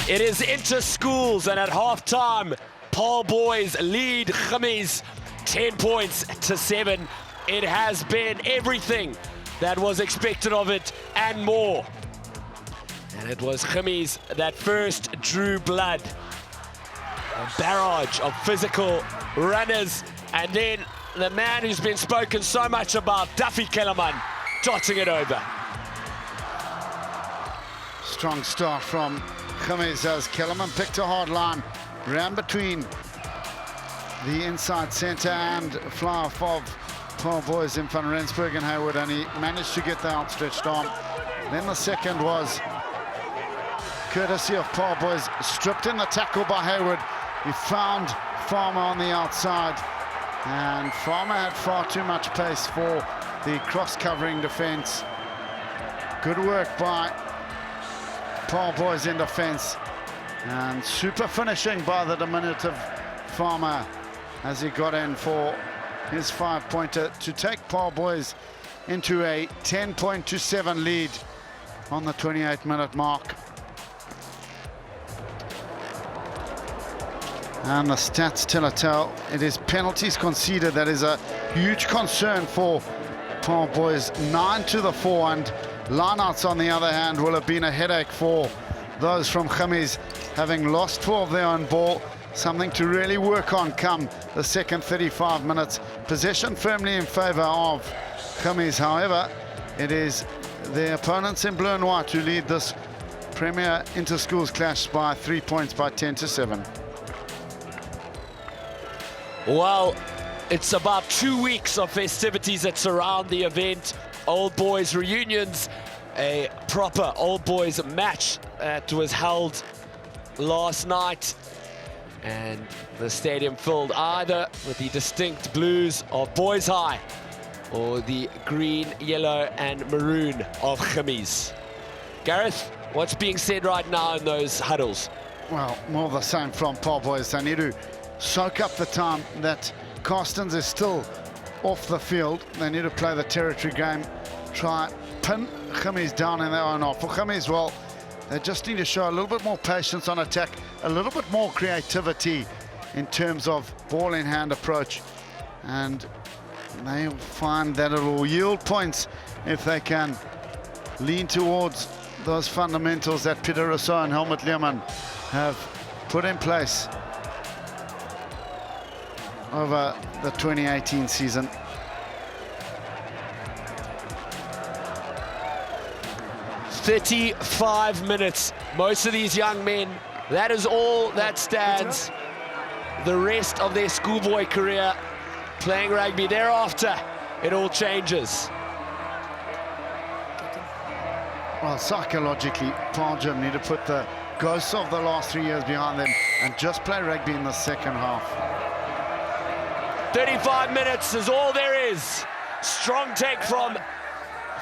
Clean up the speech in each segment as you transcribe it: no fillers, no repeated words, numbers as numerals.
It is Interschools, and at halftime, Paarl boys lead Gimmies 10 points to 7. It has been everything that was expected of it and more. And it was Gimmies that first drew blood. A barrage of physical runners, and then the man who's been spoken so much about, Duffy Kellerman, dotting it over. Strong start from Gimmies as Kellerman picked a hard line, ran between the inside centre and Faure of Paarl boys in Van Rensburg and Hayward, and he managed to get the outstretched arm. Then the second was courtesy of Paarl boys, stripped in the tackle by Hayward. He found Faure on the outside, and Faure had far too much pace for the cross-covering defence. Good work by Paarl boys in defence, and super finishing by the diminutive Faure as he got in for his 5-pointer to take Paarl boys into a 10-7 lead on the 28-minute mark. And the stats tell a tale. It is penalties conceded that is a huge concern for Paarl boys. 9 to the 4, and lineouts on the other hand will have been a headache for those from Gimmies, having lost 12 there on ball. Something to really work on come the second 35 minutes. Possession firmly in favour of Gimmies. However, it is the opponents in blue and white who lead this Premier Interschools clash by 3 points, by 10-7. Well, it's about 2 weeks of festivities that surround the event. Old boys reunions, a proper old boys match that was held last night, and the stadium filled either with the distinct blues of Boys High or the green, yellow and maroon of Gimmies. Gareth, what's being said right now in those huddles? Well, more the same from Paarl boys. They need to soak up the time that Carstens is still off the field. They need to play the territory game, try pin Gimmies down in their own half. For Gimmies, well, they just need to show a little bit more patience on attack, a little bit more creativity in terms of ball in hand approach, and they'll find that it will yield points if they can lean towards those fundamentals that Peter Rousseau and Helmut Lehrmann have put in place over the 2018 season. "35 minutes. Most of these young men, that is all that stands the rest of their schoolboy career playing rugby. Thereafter, it all changes. Well, psychologically, Paarl Gym need to put the ghosts of the last 3 years behind them and just play rugby in the second half. 35 minutes is all there is. Strong take from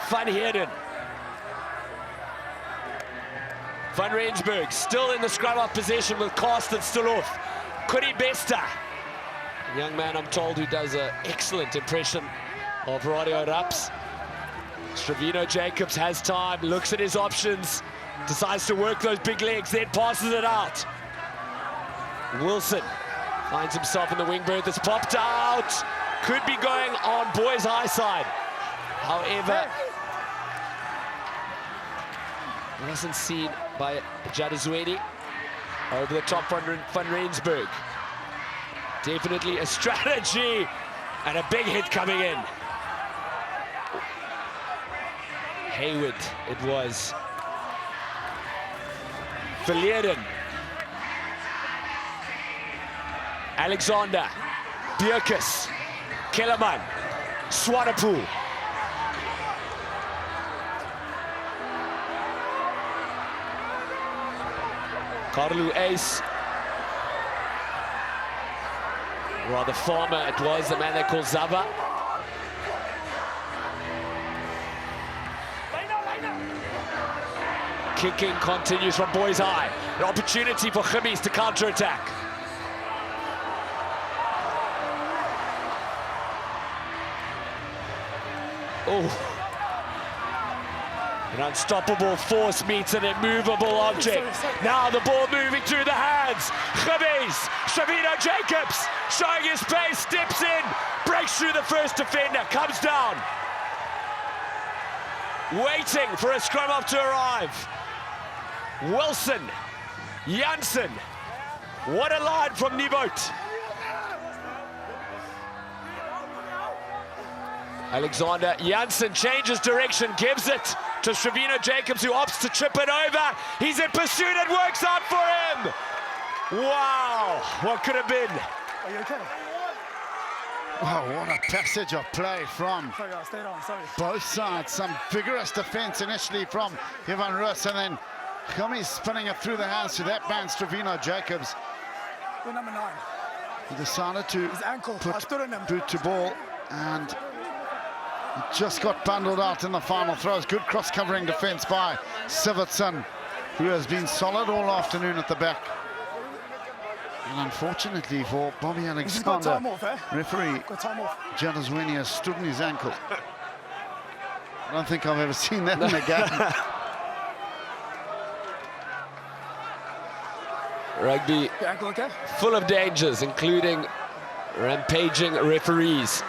Van Heerden. Van Rensburg still in the scrum of possession with Carsten still off. Kuri Bester, a young man I'm told who does an excellent impression of Radio Raps. Stravino Jacobs has time, looks at his options, decides to work those big legs, then passes it out. Wilson finds himself in the wing berth. It's popped out. Could be going on Boys High side. However, wasn't seen by Jadazweni over the top from Van Rensburg. Definitely a strategy and a big hit coming in. Hayward, it was. Verleerden. Alexander, Bierkus, Kellerman, Swanepoel. Carlu Ace. Rather Farmer, it was the man they call Zava. Kicking continues from Boys High. An opportunity for Gimmies to counter-attack. Oh. An unstoppable force meets an immovable object. Now the ball moving through the hands. Shavino Jacobs showing his pace, steps in, breaks through the first defender, comes down. Waiting for a scrum up to arrive. Wilson, Janssen. What a line from Nieuwoud. Alexander Janssen changes direction, gives it to Shavino Jacobs, who opts to trip it over. He's in pursuit, it works out for him. Wow, what could have been? Are you okay? Wow, what a passage of play from both sides. Some vigorous defense initially from Evan Roos, and then Khami's spinning it through the hands to that man, Shavino Jacobs. We're number 9. He decided to His ankle. put boot to ball, and he just got bundled out in the final throws. Good cross-covering defense by Sivertson, who has been solid all afternoon at the back. And unfortunately for Bobby Alexander, referee Jadazweni has stood in his ankle. I don't think I've ever seen that in a game. Rugby full of dangers, including rampaging referees.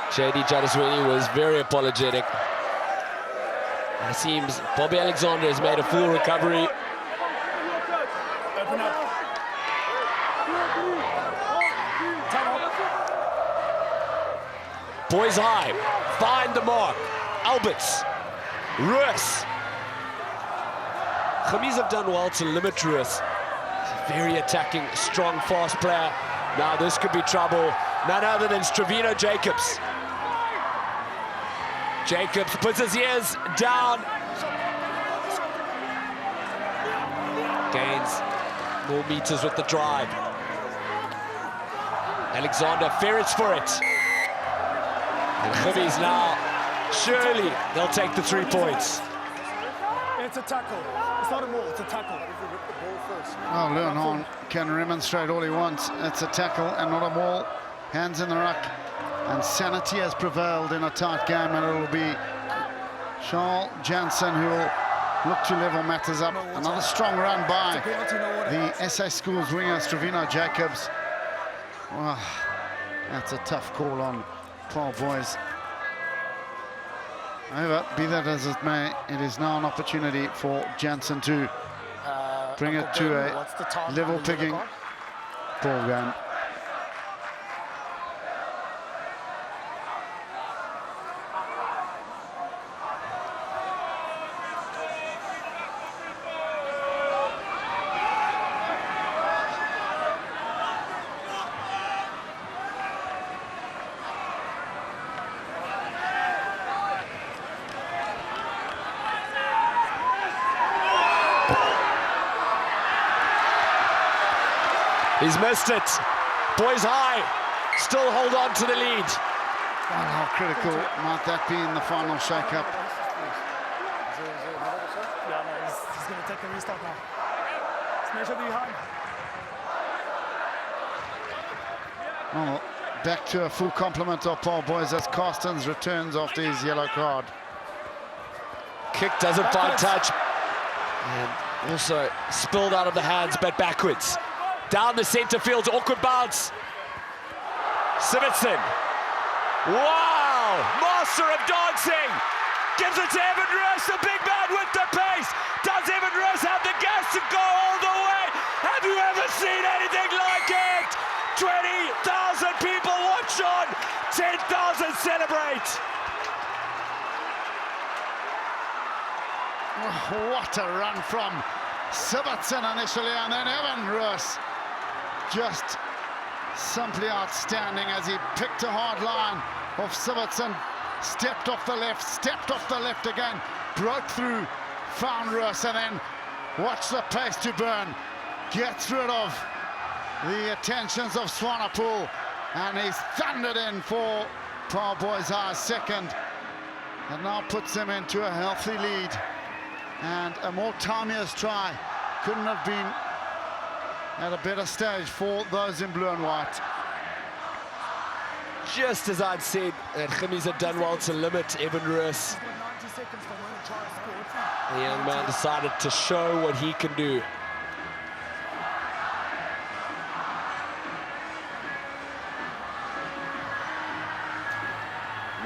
JD Jadazweni was very apologetic. It seems Bobby Alexander has made a full recovery. Open up. Boys high, find the mark. Alberts, Roos. Khami's have done well to limit Roos. He's a very attacking, strong, fast player. Now this could be trouble. None other than Shavino Jacobs. Jacobs puts his ears down. Gains more meters with the drive. Alexander ferrets for it. And Khami's now, surely they'll take the 3 points. It's a tackle. It's not a maul, it's a tackle. Oh, Leonhorn can remonstrate all he wants. It's a tackle and not a maul. Hands in the ruck. And sanity has prevailed in a tight game, and it will be Charles Janssen who will look to level matters up. Another strong run by the SA Schools winger, Shavino Jacobs. Wow, that's a tough call on Paarl boys. However, be that as it may, it is now an opportunity for Janssen to bring it to a level picking ball game. He's missed it. Boys high, still hold on to the lead. Well, how critical might that be in the final shake-up? Yeah, no, he's going to take the restart now. Let's make sure that you're high. Well, back to a full complement of Paarl boys as Carstens returns after his yellow card. Kick doesn't find touch. And also spilled out of the hands, but backwards. Down the centre field, awkward bounce. Sivertson. Wow! Master of dancing. Gives it to Evan Roos, the big man with the pace. Does Evan Roos have the gas to go all the way? Have you ever seen anything like it? 20,000 people watch on, 10,000 celebrate. What a run from Sivertson initially, and then Evan Roos. Just simply outstanding as he picked a hard line of Sivertson, stepped off the left again, broke through, found Roos, and then watch the pace to burn. Gets rid of the attentions of Swanepoel, and he's thundered in for Paarl Boys High second. And now puts them into a healthy lead. And a more timeous try couldn't have been at a better stage for those in blue and white. Just as I'd said that Khami's had done well to limit Evan Roos. seconds for when the charge scored. The young man decided to show what he can do.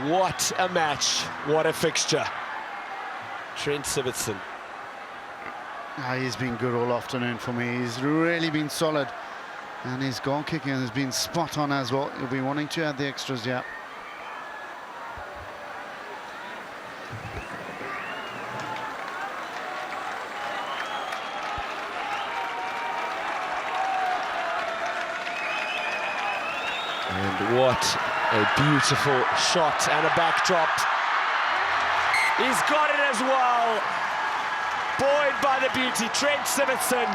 What a match, what a fixture. Trent Sivertson. He's been good all afternoon for me. He's really been solid. And his goal kicking has been spot on as well. He'll be wanting to add the extras, yeah. And what a beautiful shot and a backdrop. He's got it as well. Buoyed by the beauty, Trent Sivertson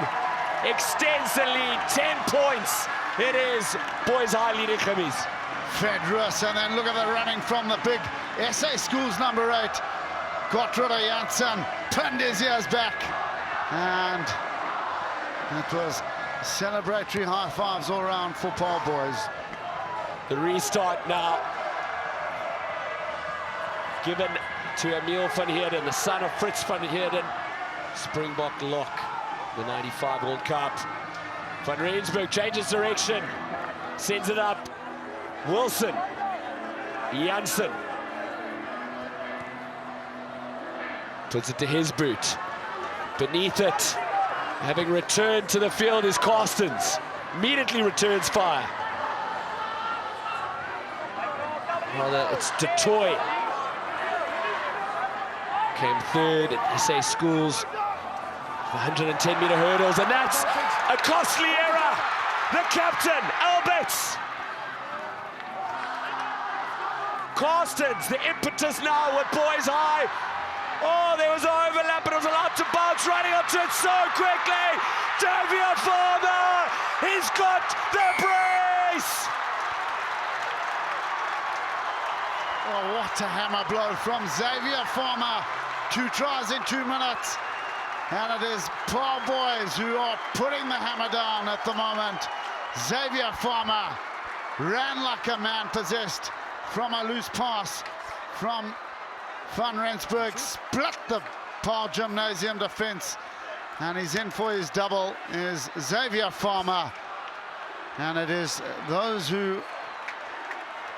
extends the lead, 10 points. It is Boys High leading Gimmies. Fred Russ, and then look at the running from the big SA Schools number 8. Got rid of Janssen, pinned his ears back. And that was celebratory high fives all around for Paarl boys. The restart now given to Emil van Heerden, the son of Fritz van Heerden, Springbok lock, the 95 World Cup. Van Rensburg changes direction, sends it up. Wilson, Janssen puts it to his boot. Beneath it, having returned to the field, is Carstens. Immediately returns fire. Rather, it's Detroit. Came third at SA Schools, 110-meter hurdles, and that's a costly error. The captain, Alberts. Carstens, the impetus now with Boys High. Oh, there was an overlap, but it was allowed to bounce, running onto it so quickly. Xavier Faure, he's got the brace. Oh, what a hammer blow from Xavier Faure. 2 tries in 2 minutes. And it is Paarl boys who are putting the hammer down at the moment. Xavier Faure ran like a man possessed from a loose pass from Van Rensburg, split the Paarl Gymnasium defense, and he's in for his double is Xavier Faure. And it is those who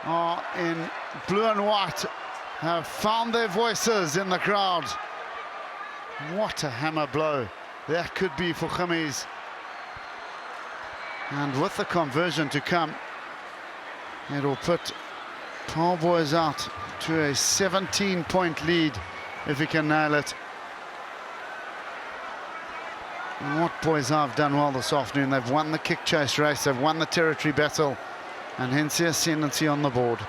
are in blue and white have found their voices in the crowd. What a hammer blow that could be for Gimmies. And with the conversion to come, it'll put Paarl boys out to a 17-point lead if he can nail it. And what Boys have done well this afternoon, they've won the kick chase race, they've won the territory battle, and hence the ascendancy on the board.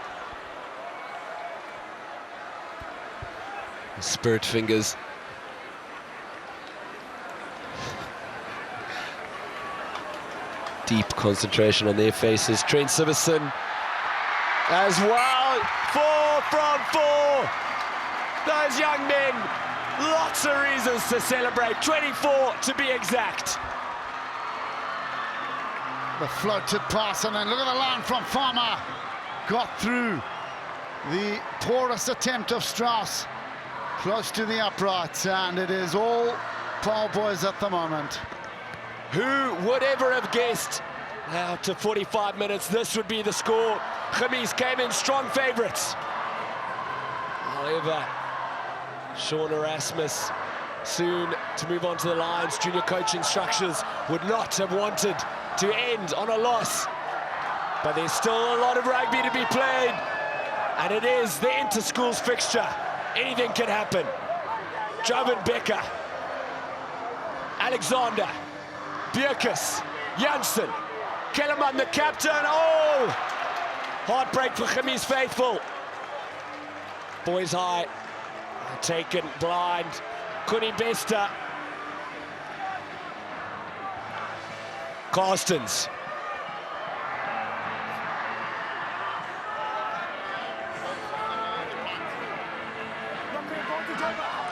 Spirit fingers. Deep concentration on their faces. Trent Sivertson as well. 4 from 4. Those young men, lots of reasons to celebrate. 24 to be exact. The floated pass, and then look at the line from Faure. Got through the poorest attempt of Strauss. Close to the uprights, and it is all Paarl boys at the moment. Who would ever have guessed after 45 minutes this would be the score? Gimmies came in strong favourites. However, Sean Erasmus, soon to move on to the Lions, junior coach instructions would not have wanted to end on a loss. But there's still a lot of rugby to be played, and it is the Interschools fixture. Anything can happen. Jovan Becker, Alexander, Bierkus, Janssen, Kellerman the captain. Oh! Heartbreak for Gimmies faithful. Boys High are taken blind. Connie Bester. Carstens.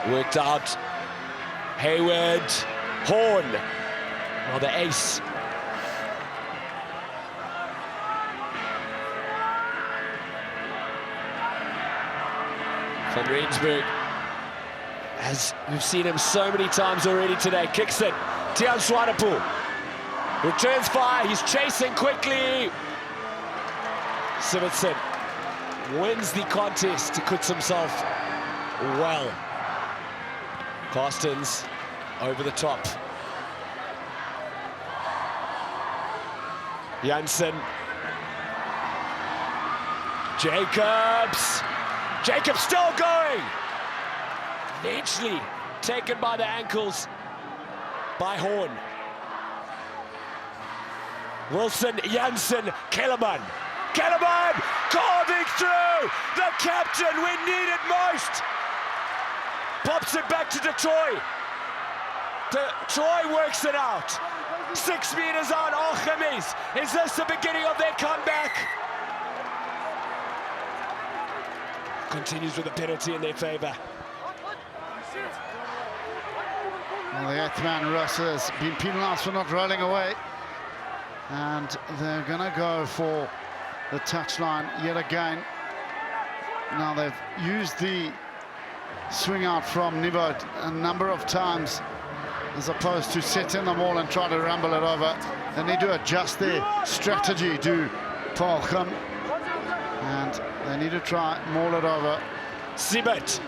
Worked out. Hayward. Horn. Well, the ace. Van Rensburg as we've seen him so many times already today. Kicks it, Tian Swanepoel. Returns fire, he's chasing quickly. Sivertson wins the contest, acquits himself well. Carstens over the top. Janssen. Jacobs still going. Eventually taken by the ankles by Horn. Wilson, Janssen, Kellerman carving through. The captain, we need it most. Pops it back to Detroit. Detroit works it out. 6 meters out, Archimes. Is this the beginning of their comeback? Continues with a penalty in their favor. Well, the 8th man, Russ, has been penalised for not rolling away. And they're going to go for the touchline yet again. Now they've used the swing out from Nibo a number of times as opposed to setting them all and try to rumble it over. They need to adjust their strategy to Paarl Gim, and they need to try maul it over. Siebert.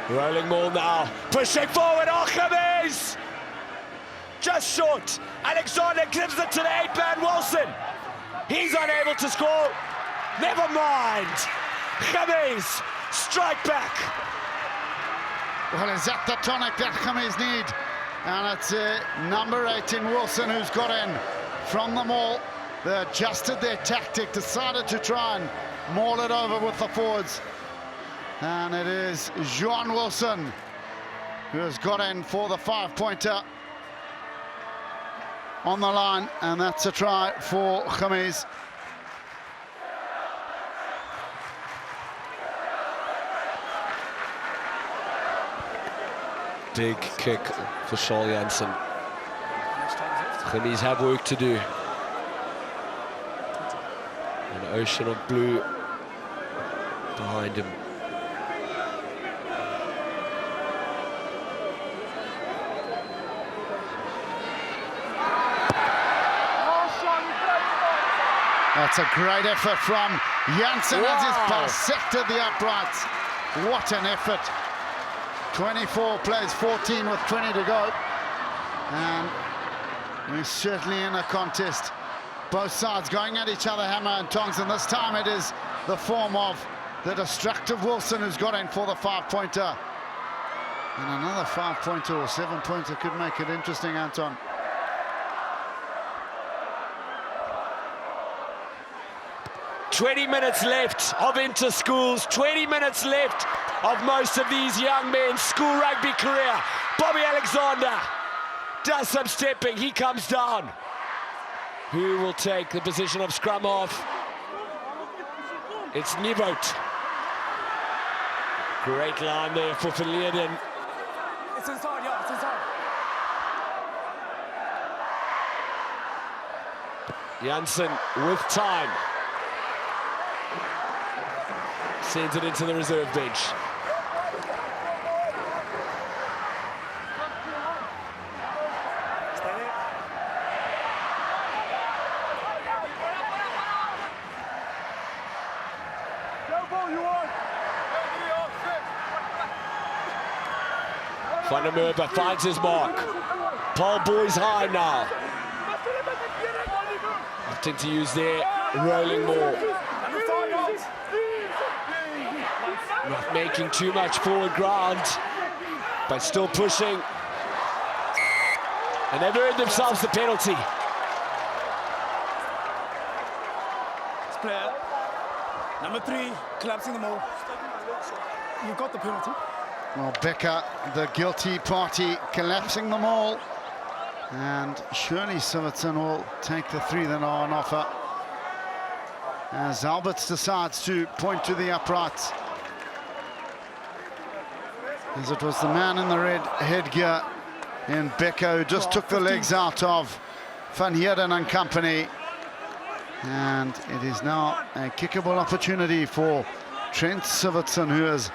Rolling maul now, pushing forward, Archimes! Just short. Alexander gives it to the 8-man Wilson. He's unable to score. Never mind. James, strike back. Well, is that the tonic that James need? And it's number 18 Wilson who's got in from the maul. They adjusted their tactic, decided to try and maul it over with the forwards. And it is John Wilson who has got in for the 5-pointer on the line, and that's a try for James. Big kick for Charles Janssen. James have work to do. An ocean of blue behind him. That's a great effort from Janssen. Wow. As he's bisected the uprights. What an effort. 24 plays 14 with 20 to go. And we're certainly in a contest. Both sides going at each other, hammer and tongs. And this time it is the form of the destructive Wilson who's got in for the 5-pointer. And another 5-pointer or 7-pointer could make it interesting, Anton. "20 minutes left of Interschools, 20 minutes left of most of these young men's school rugby career. Bobby Alexander does some stepping, he comes down. Who will take the position of scrum half? It's Nivot. Great line there for Verleerden. It's inside, yeah, it's inside. Janssen with time. Sends it into the reserve bench. Stay there. Van der Merwe finds his mark. Paul Boys high now. Opting to use their rolling maul. Not making too much forward ground, but still pushing. And they've earned themselves the penalty. This player, number 3, collapsing the maul. You got the penalty. Well, Becker, the guilty party, collapsing them all. And surely Sivertson will take the 3 that are on offer. As Alberts decides to point to the uprights. As it was the man in the red headgear in Becker who just took the legs out of Van Heerden and company. And it is now a kickable opportunity for Trent Sivertson, who has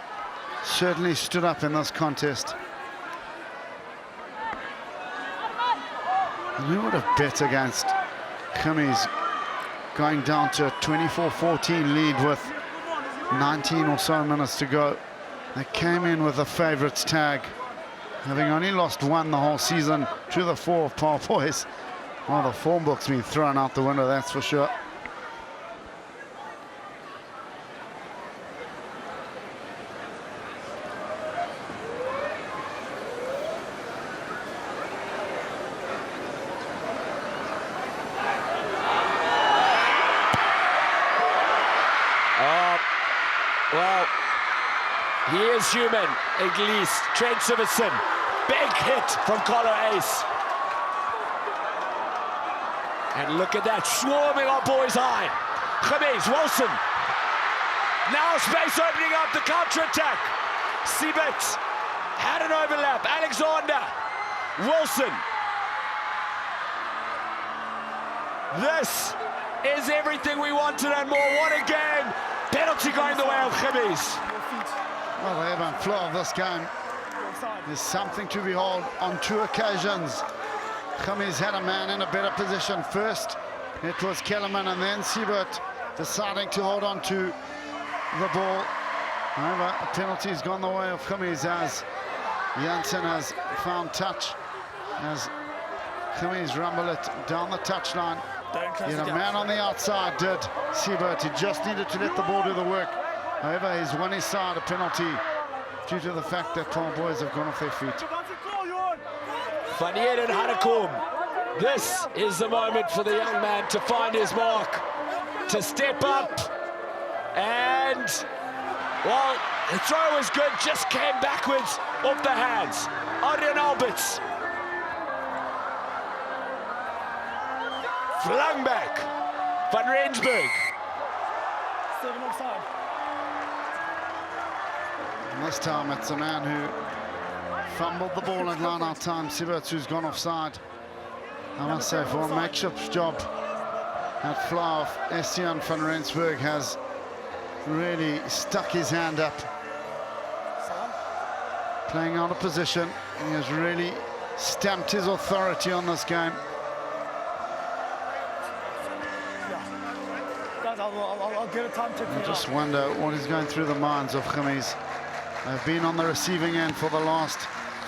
certainly stood up in this contest. And who would have bet against Gimmies going down to a 24-14 lead with 19 or so minutes to go? They came in with a favourites tag, having only lost one the whole season to the four of Paarl boys. Well, the form book's been thrown out the window, that's for sure. Well, he is human, at least. Trent Sivertson, big hit from Colo Ace. And look at that, swarming our boys high. Gimmies, Wilson. Now space opening up the counter-attack. Siebert had an overlap. Alexander, Wilson. This is everything we wanted and more. What a game. Penalty going the way of Gimmies. Well, the ebb and flow of this game is something to behold on two occasions. Gimmies had a man in a better position. First, it was Kellerman, and then Siebert deciding to hold on to the ball. However, a penalty has gone the way of Gimmies as Janssen has found touch, as Gimmies rumble it down the touchline. He had a man on the outside, did Siebert. He just needed to let the ball do the work. However, he's won his side a penalty due to the fact that Paarl boys have gone off their feet. Van Heerden and Hanekom. This is the moment for the young man to find his mark, to step up. And, well, the throw was good, just came backwards off the hands. Adrian Alberts. Flung back. Van Rensburg. And this time it's a man who fumbled the ball at line-out time. Siebert, who's gone offside. I must say, for a makeshift job at Faure, Estienne van Rensburg has really stuck his hand up. Playing out of position, he has really stamped his authority on this game. I'll get a time tip. I just wonder what is going through the minds of Gimmies. They've been on the receiving end for the last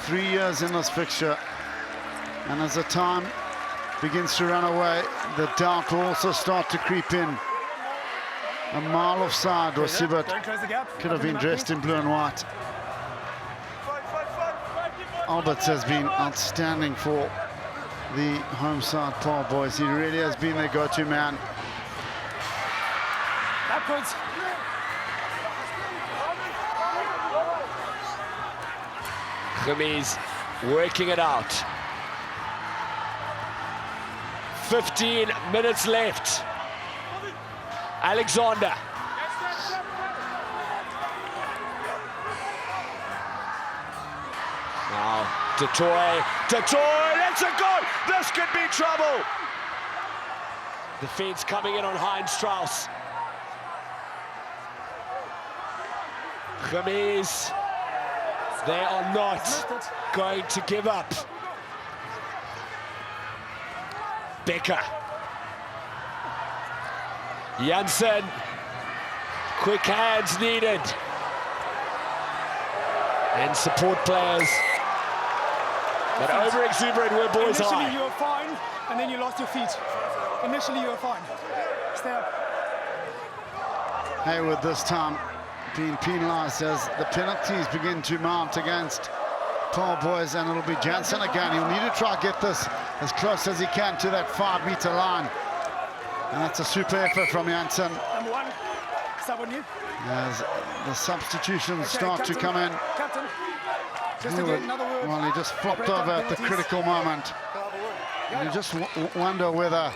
3 years in this fixture, and as the time begins to run away, the doubt will also start to creep in. A mile offside, or Siebert could have been dressed in blue and white. Alberts has been outstanding for the home side Paarl boys. He really has been their go-to man. Backwards. Gimmies working it out. 15 minutes left. Alexander. Now, Detoy, that's a goal! This could be trouble! Defense coming in on Heinz Strauss. Gimmies, they are not going to give up. Becker. Janssen, quick hands needed. And support players. But over-exuberant were boys high. Initially you were fine, and then you lost your feet. Initially you were fine. Stay up. Hayward this time being penalised as the penalties begin to mount against Paarl boys, and it'll be Janssen again. He'll need to try and get this as close as he can to that 5-metre line. And that's a super effort from Janssen. Number one, sub on you. As the substitutions start to come in. Captain, just Hayward, again, another word. well, he just flopped over at the critical moment. And you just wonder whether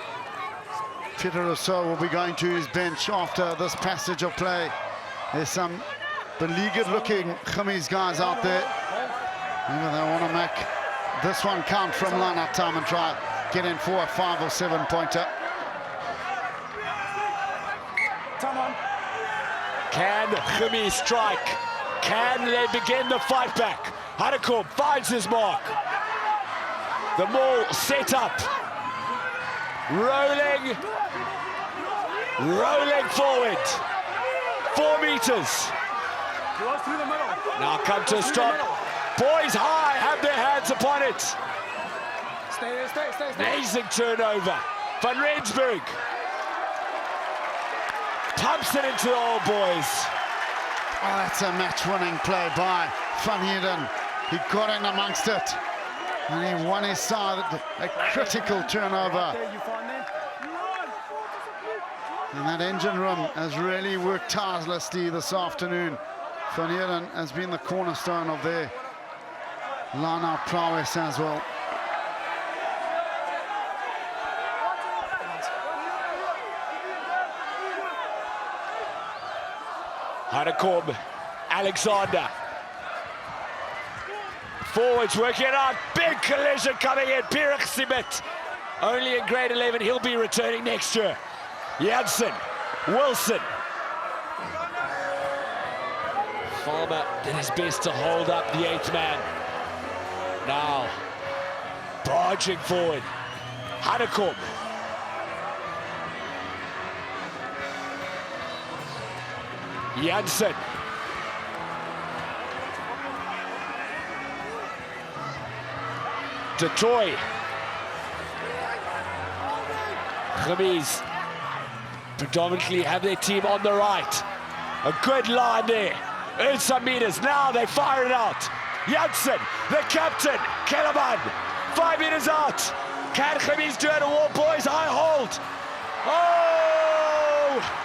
Peter Rousseau will be going to his bench after this passage of play. There's some beleaguered-looking Gimmies guys out there. Maybe they want to make this one count from line-out time and try get in for a 5 or 7 pointer. Time on. Can Rugby strike? Can they begin the fight back? Hanekom finds his mark. The maul set up. Rolling forward. 4 meters. Now come to a stop. Boys high have their hands upon it. Stay. Amazing turnover. Van Rensburg pumps it into the old boys. Oh, that's a match-winning play by Van Heerden. He got in amongst it, and he won his side. A critical turnover. And that engine room has really worked tirelessly this afternoon. Van Heerden has been the cornerstone of their line-out prowess as well. Hanekom, Alexander. Forwards working it out. Big collision coming in. Pierre Simmet, only in grade 11. He'll be returning next year. Janssen, Wilson. Farmer did his best to hold up the 8th man. Now, barging forward. Hanekom. Janssen. Detroit. Rugby's predominantly have their team on the right. A good line there. Earn some meters. Now they fire it out. Janssen, the captain. Kellerman, 5 meters out. Can Rugby's do it? A wall, boys. High hold. Oh!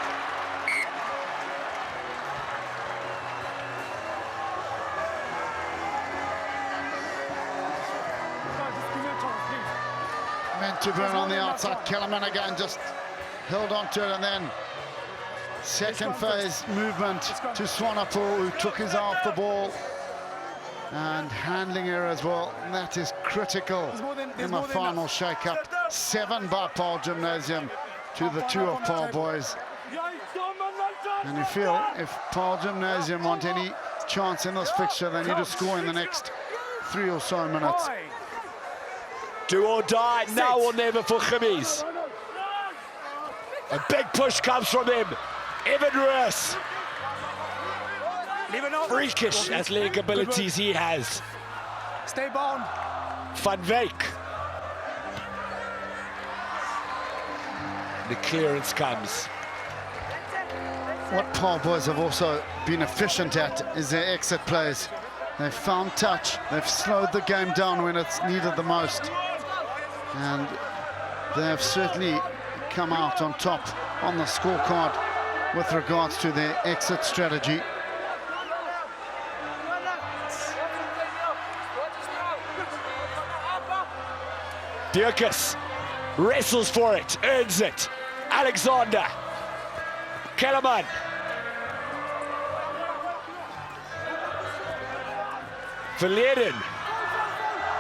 Meant to burn on the outside. Kellerman again just held on to it, and then second phase movement to Swanepoel, who took his eye off the ball, and handling error as well. And that is critical in the final shake-up. 7 by Paarl Gimnasium to the 2 of Paarl boys. And you feel if Paarl Gimnasium want any chance in this fixture, they need to score in the next 3 or so minutes. Do or die, now or never for Rugby's. A big push comes from him. Evan Ruiz. Freakish athletic abilities he has. Stay bound. Van Wyk. The clearance comes. What Paarl boys have also been efficient at is their exit plays. They've found touch, they've slowed the game down when it's needed the most. And they have certainly come out on top on the scorecard with regards to their exit strategy. Dirkus wrestles for it, earns it. Alexander. Kellerman. Verleiden.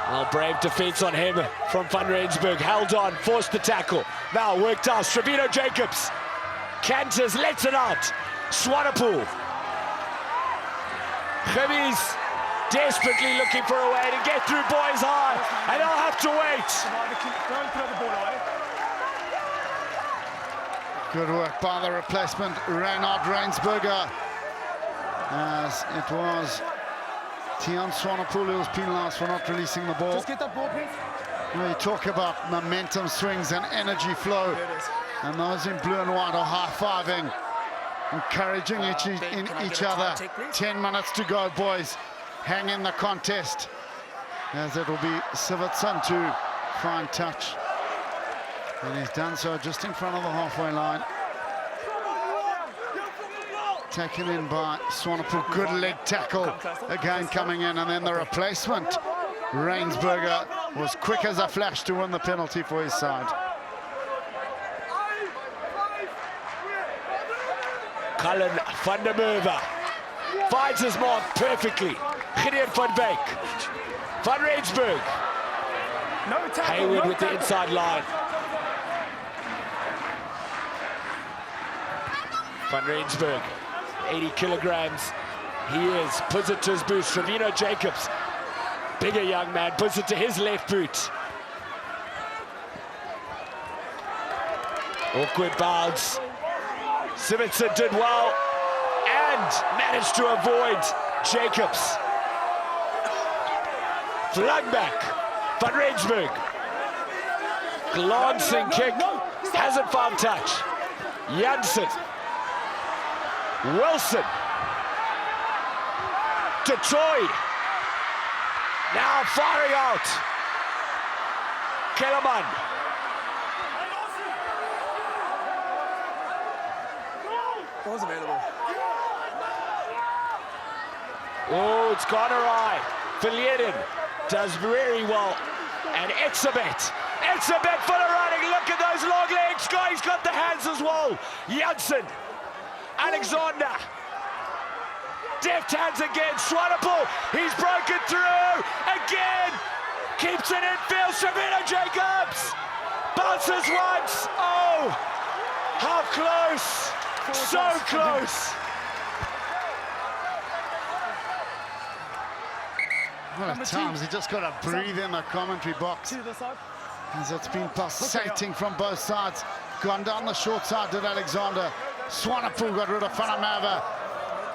Well, brave defense on him from Van Rensburg. Held on, forced the tackle. Now worked out. Stravino Jacobs. Canters, lets it out. Swanepoel. Rugby's desperately looking for a way to get through boys high. And they'll have to wait. Good work by the replacement, Reinhard Reinsberger. As it was Tian Swanepoel who was penalised for not releasing the ball. Just get that ball, please. We talk about momentum swings and energy flow, and those in blue and white are high-fiving, encouraging each other. 10 minutes to go, boys. Hang in the contest, as it'll be Sivertson to find touch. And he's done so just in front of the halfway line. Taken in by Swanepoel. Good leg tackle again coming in, and then the replacement. Reinsberger was quick as a flash to win the penalty for his side. Cullen van der Merwe finds his mark perfectly. Gideon van Wyk. Van Rensburg. Hayward with the inside line. Van Rensburg. 80 kilograms. He is, puts it to his boot. Trevino Jacobs, bigger young man, puts it to his left boot. Awkward bounce. Simonson did well and managed to avoid Jacobs. Flung back, Van Rensburg. Glancing kick, hasn't found touch. Janssen. Wilson. Detroit. Now firing out. Kellerman. Ball's available. Oh, it's gone awry. Verlieren does very well. And Exabet full of running. Look at those long legs. He's got the hands as well. Janssen. Alexander. Deft hands again. Swanepoel. He's broken through. Again. Keeps it in field. Trevino Jacobs. Bounces once. Oh. How close. So close. Well, at times, he just got to breathe in the commentary box. As it's been pulsating from both sides. Gone down the short side, did Alexander. Swanepoel got rid of Fanamava.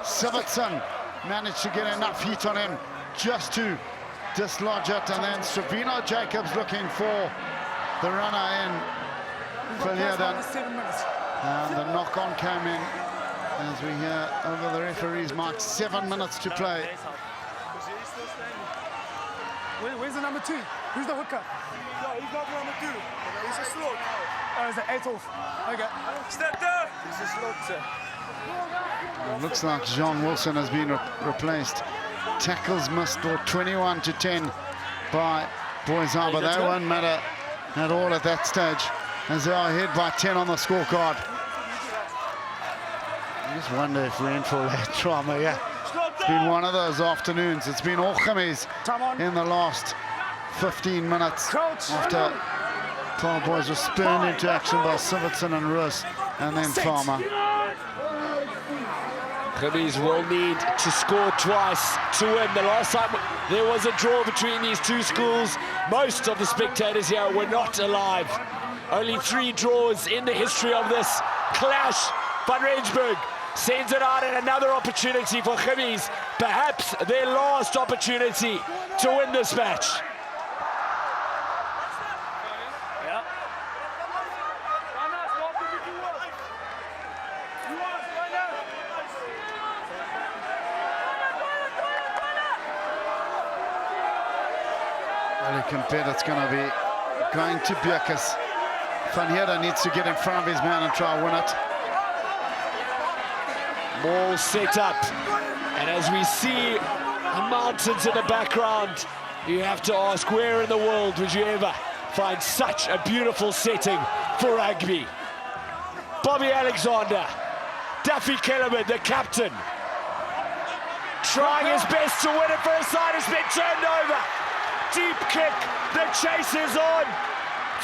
Sivertson managed to get enough heat on him just to dislodge it. And then Trevino Jacobs looking for the runner in Verlieren. And the knock-on came in, as we hear over the referee's mark. 7 minutes to play. Where's the number 2? Who's the hooker? No, he's not the number 2. He's a slot. Oh, is it 8 off? Okay. Step there. He's a slot, sir. It looks like Jean Wilson has been replaced. Tackles missed, or 21-10 by Boys Harbour. They won't matter at all at that stage, as they are ahead by 10 on the scorecard. I just wonder if Rainfall had trauma. Yeah, it's been one of those afternoons. It's been all Gimmies in the last 15 minutes after Paarl Boys were spurned into action by Sivertson and Roos, and then Farmer. Gimmies will need to score twice to win. The last time there was a draw between these two schools, most of the spectators here were not alive. Only 3 draws in the history of this clash. Van Rensburg sends it out, and another opportunity for Gimmies, perhaps their last opportunity to win this match. Well, you can bet it's going to be going to Bjerkes. Van Heerden needs to get in front of his man and try and win it. Ball set up, and as we see the mountains in the background, you have to ask, where in the world would you ever find such a beautiful setting for rugby? Bobby Alexander, Duffy Kellerman, the captain, trying his best to win it for his side. It's been turned over. Deep kick, the chase is on.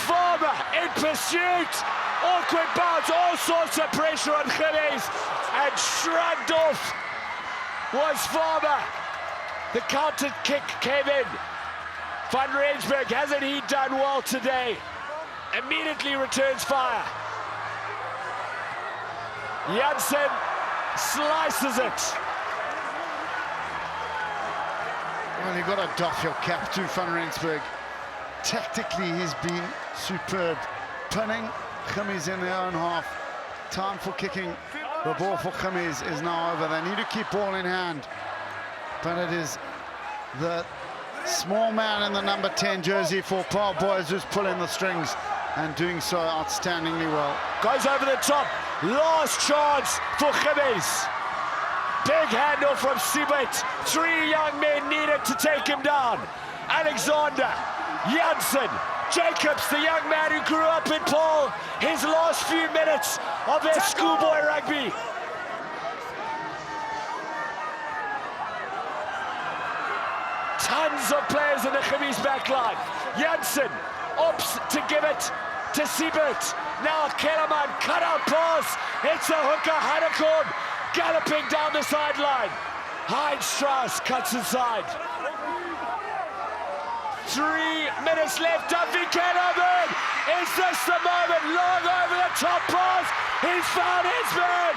Faure in pursuit. Awkward bounce, all sorts of pressure on Gimmies, and shrugged off was Faure. The counter kick came in. Van Rensburg, hasn't he done well today? Immediately returns fire. Janssen slices it. Well, you've got to doff your cap to Van Rensburg. Tactically, he's been superb. Pinning Gimmies in their own half. Time for kicking the ball for Gimmies is now over. They need to keep ball in hand. But it is the small man in the number 10 jersey for Paarl Boys who's pulling the strings and doing so outstandingly well. Goes over the top. Last chance for Gimmies. Big handoff from Sibet. 3 young men needed to take him down. Alexander, Janssen, Jacobs, the young man who grew up in Paarl, his last few minutes of their schoolboy rugby. Tons of players in the Gimmies backline. Janssen opts to give it to Siebert. Now Kellerman, cut out pass. It's a hooker, Hanekom. galloping down the sideline. Heinz Strauss cuts inside. 3 minutes left. Duffy Kellerman. Is this the moment? Long over the top pass. He's found his man.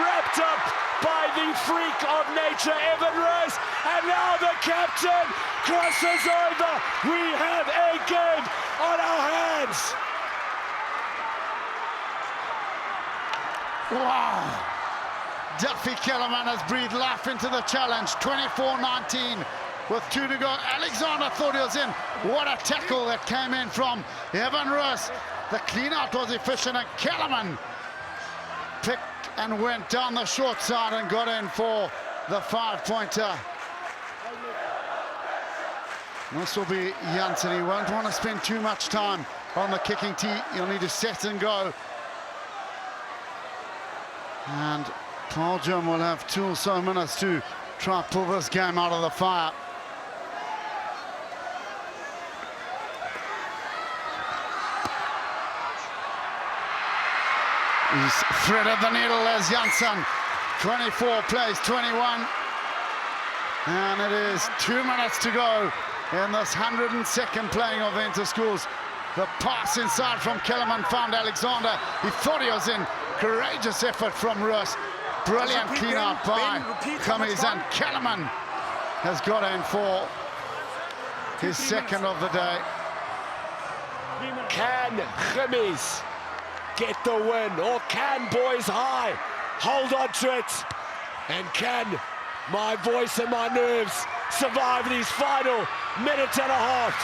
Wrapped up by the freak of nature, Evan Roos. And now the captain crosses over. We have a game on our hands. Wow. Duffy Kellerman has breathed life into the challenge. 24-19 with 2 to go. Alexander thought he was in. What a tackle that came in from Evan Roos. The clean-out was efficient, and Kellerman picked and went down the short side and got in for the 5-pointer. This will be Janssen. He won't want to spend too much time on the kicking tee. He'll need to set and go. And Paarl Gim will have 2 or so minutes to try pull this game out of the fire. He's threaded the needle as Janssen. 24 plays 21. And it is 2 minutes to go in this 102nd playing of the Interschools. The pass inside from Kellerman found Alexander. He thought he was in. Courageous effort from Roos. Brilliant clean out by Cummings, and Kellerman has got in for his second of the day. Can Cummings get the win, or can Boys High hold on to it? And can my voice and my nerves survive these final minute and a half?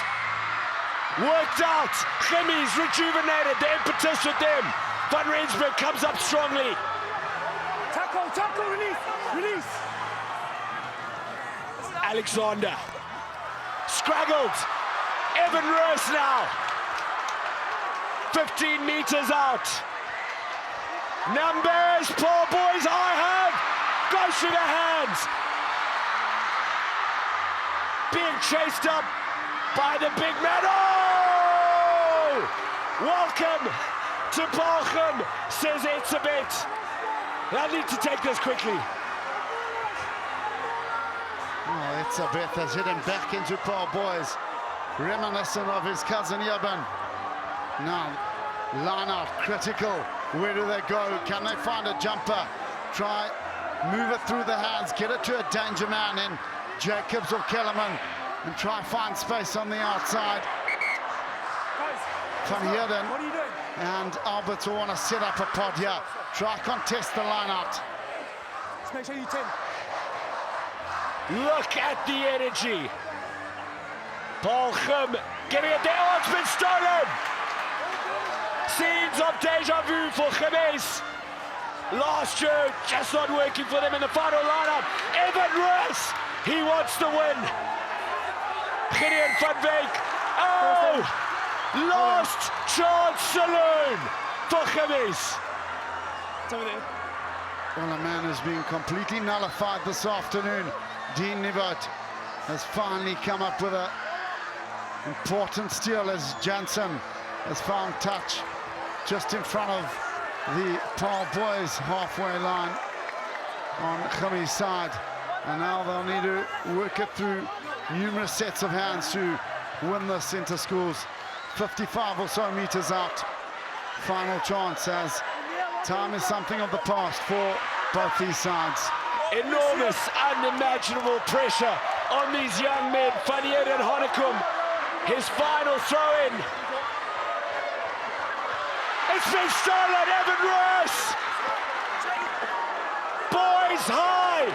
Worked out. Cummings rejuvenated the impetus with them. Van Rensburg comes up strongly. Tackle, release. Alexander. Scraggled. Evan Roos now. 15 meters out. Numbers, poor Boys High have. Goes through their hands. Being chased up by the big man. Oh! Welcome to Paarl Gim, says it's a bit. I need to take this quickly. Oh, it's a bit has hit him back into Paarl Boys. Reminiscent of his cousin Yabin. Now, line out, critical. Where do they go? Can they find a jumper? Try, move it through the hands, get it to a danger man in Jacobs or Kellerman, and try find space on the outside. Van Heerden. What are you doing? And Alberts will want to set up a pod here. Try contest the line out. Let's make sure you 10. Look at the energy. Paarl Gim getting it there. Oh, it's been stolen. Scenes of deja vu for Gemes. Last year, just not working for them in the final lineup. Evan Roos, he wants the win. Gideon van Beek. Oh! Last chance saloon for Gemes. It's over there. Well, a man who's been completely nullified this afternoon. Dean Nivot has finally come up with an important steal as Janssen has found touch just in front of the Paarl Boys halfway line on Gemes' side. And now they'll need to work it through numerous sets of hands to win this Interschools. 55 or so meters out. Final chance, as time is something of the past for both these sides. Enormous, unimaginable pressure on these young men. Van Heerden Honnekum, his final throw-in. It's been stolen, Evan Roos. Boys High.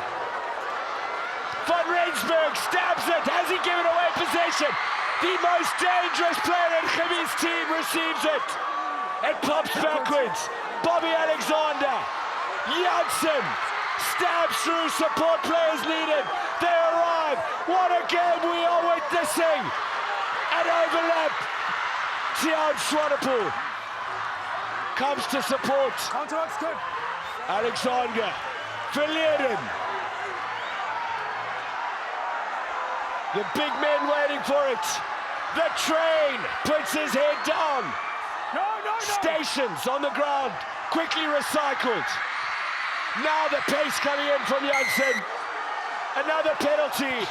Van Rensburg stabs it. Has he given away possession? The most dangerous player in Gemes' team receives it. It pops backwards. Bobby Alexander. Janssen stabs through. Support players needed. They arrive. What a game we are witnessing. An overlap. Tiaan Swanepoel comes to support. Counterart's good. Alexander. Verleeren. The big men waiting for it. The train puts his head down. No. Stations on the ground, quickly recycled. Now the pace coming in from Janssen. Another penalty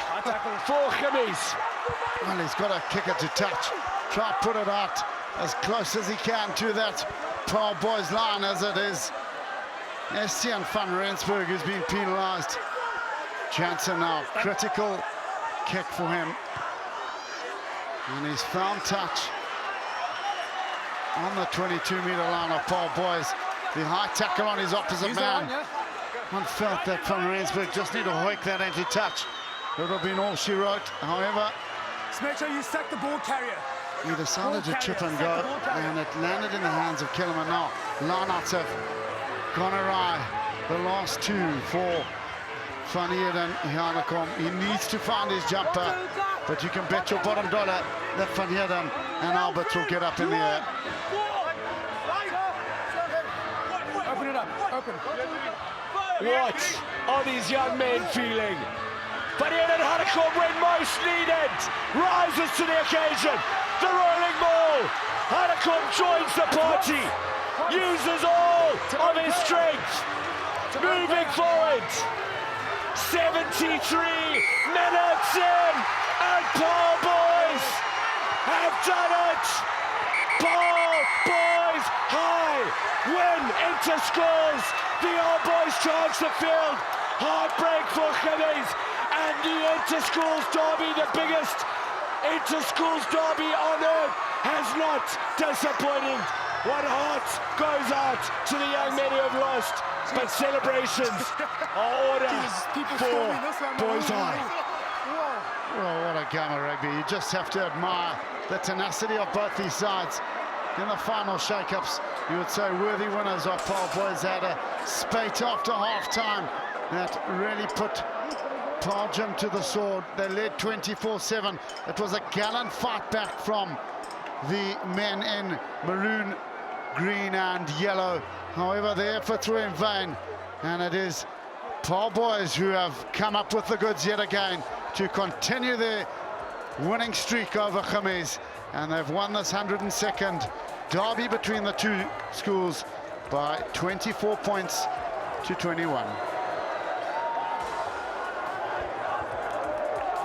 for Gimmies. Well, he's got to kick it to touch. Try to put it out as close as he can to that Paarl boys line as it is. Estienne van Rensburg who's been penalised. Janssen now, critical kick for him. And he's found touch on the 22-metre line of Paarl boys. The high tackle on his opposite man. One felt that van Rensburg just need to hoik that into touch. It would have been all she wrote. However, Just make sure you sack the ball carrier. he decided to chip and go, and it landed in the hands of Kellerman. Now, lineouts have gone awry. The last two for Van Heerden, Hanekom. He needs to find his jumper, but you can bet your bottom dollar that Van Heerden and Albert will get up in the air. Open it up, open. What are these young men feeling? Van Heerden Hanekom, when most needed, rises to the occasion. The rolling ball. Hanekom joins the party, uses all of his strength, moving forward. 73 minutes in, and Paarl boys have done it. Paarl boys high win Interschools. The old boys charge the field. Heartbreak for Gimmies, and the Interschools derby, the biggest Interschools derby on earth, has not disappointed. One heart goes out to the young men who have lost, but celebrations are ordered for boys high. Well, what a game of rugby. You just have to admire the tenacity of both these sides. In the final shake-ups, you would say worthy winners of Paarl boys had a spate after half-time that really put Paarl Gym to the sword. They led 24-7. It was a gallant fight back from the men in maroon, green and yellow. However, the efforts were in vain, and it is Paarl boys who have come up with the goods yet again to continue their winning streak over Gimmies, and they've won this 102nd derby between the two schools by 24 points to 21.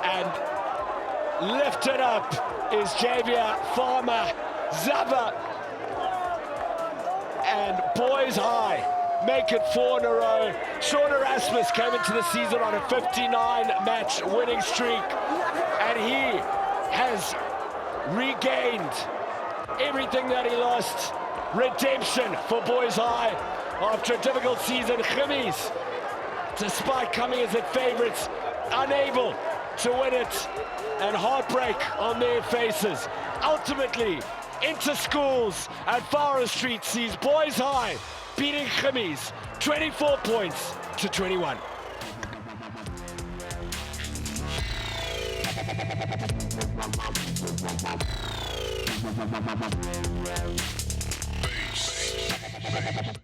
And lifted up is Javier Farmer Zaba, and boys high make it 4 in a row. Sean Erasmus came into the season on a 59-match winning streak, and he has regained everything that he lost. Redemption for boys high after a difficult season. Gimmies, despite coming as the favourites, unable to win it, and heartbreak on their faces. Ultimately, Interschools at Faure Street sees boys high beating Gimmies 24 points to 21. Bass.